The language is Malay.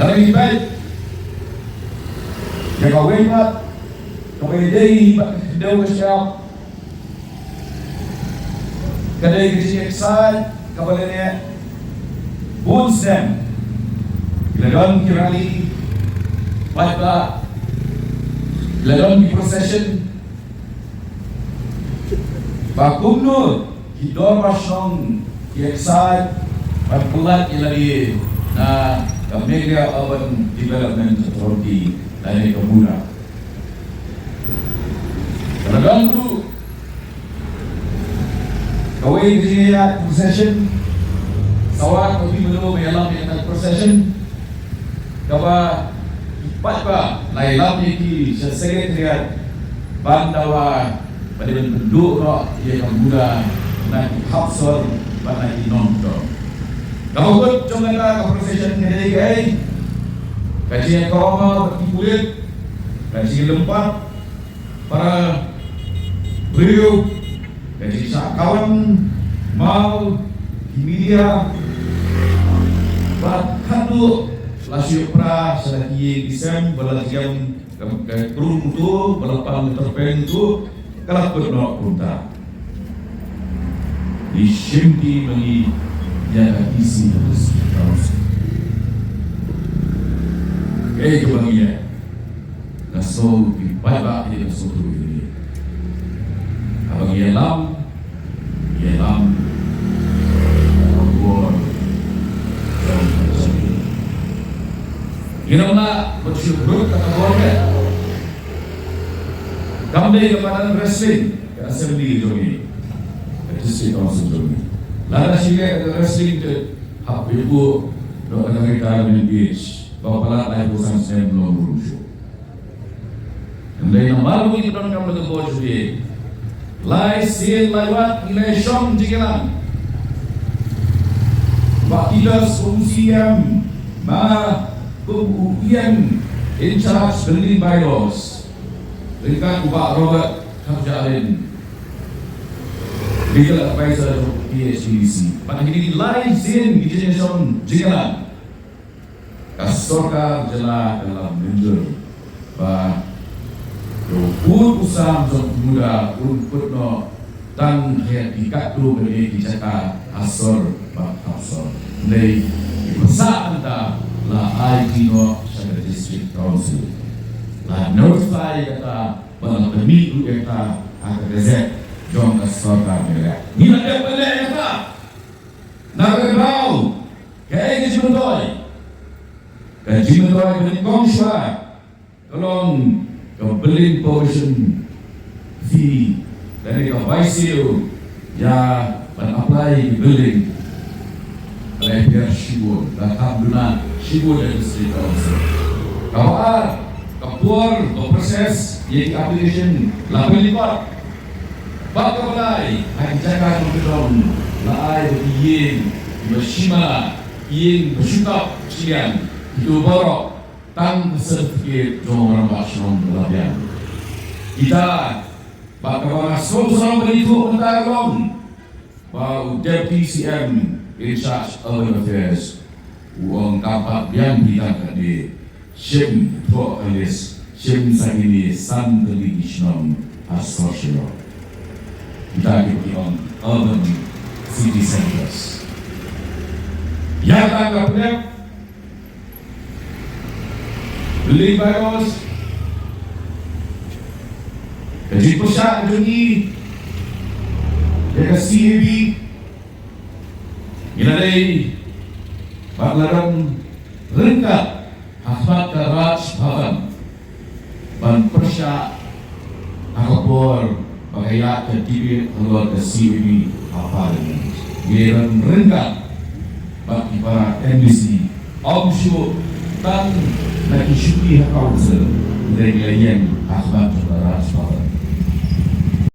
Lebih baik ya kawin mat kawin day daw siya kadai kisi eksad kabalanya bunsem ladon kirali pada ladon di procession bakumno hidor masong eksad pagbulat ilari na Kamelia Urban Development Authority dari Kemuda. Kadang dulu kawin di sini ya procession sawat kopi belum melam yang procession kawa ipat ba lailam iki sekretariat bandawa pada bentuk roh ia Kemuda na hapsor pada inonto. Kalau buat cuma kita procession ni lagi, kajian korma berkulit, kajian lempat para beliau, kajian kawan mau di media, bahkan tu lasio pra selagi disem belajar kerung tu belapan terpen tu kalau pernah punta di shimpi bagi yang isi harus terus. Kebahagiaan, naso dibawa di naso ini. Abang ialam, abang dan sebagainya. Kita nak bersyukur kata boleh. Kami kepada wrestling, assembly jogi, district council jogi. Lada sila wrestling ke hak ibu do retirement age bawa pala lai bosan sem belum berusia. Andai nama lu itu kan kamu tu bos dia. Lai sin lewat nilai syom jigelan. Wakil solusiam ma kemudian in charge building bylaws. Dengan Pak Robert Kamjalin legal advisor of PHDC. Pada ini lain sin di generation jigalan. Kasorka jela dalam menjur. Bah, pun usaha untuk muda pun putno dan hayat dikatu beri dicakap asor bah asor. Nei besar anda la ITNO sebagai district council. La notify kata pada pemilu kata akan rezek. Jom kesorka mereka. Ni ada pelak apa? Nak kau? Kayak gaji mentoi. Gaji mentoi beli kongsa. Tolong kau beli provision fee dari kau baisiu ya apply di building. Oleh biar syibur. Alhamdulillah syibur dari district council. Kau kapur, kau proses, yaitu application 8 Bagaimana akan jaga kontrol lai yin bersima yin bersyukur sekalian itu baru tang sertifikat jom rambasron belajar kita bagaimana semua begitu antara long bau deputy CM in charge urban affairs uang kampak yang ditangkap di Shem Toalis Shem Sagini San Delegation Association. Kita di urban city centers. Yang tanggapnya beli bylaws, gaji pusat jungi, dekat CAB, inalai paglaran rengkat Ahmad Raj Bhavan, ban persya akapor Bagaya tertibir keluar ke CAB apa ini? Giliran rengkat bagi para MBC, Omshu dan lagi syuki council dari yang Ahmad Raj Bhavan.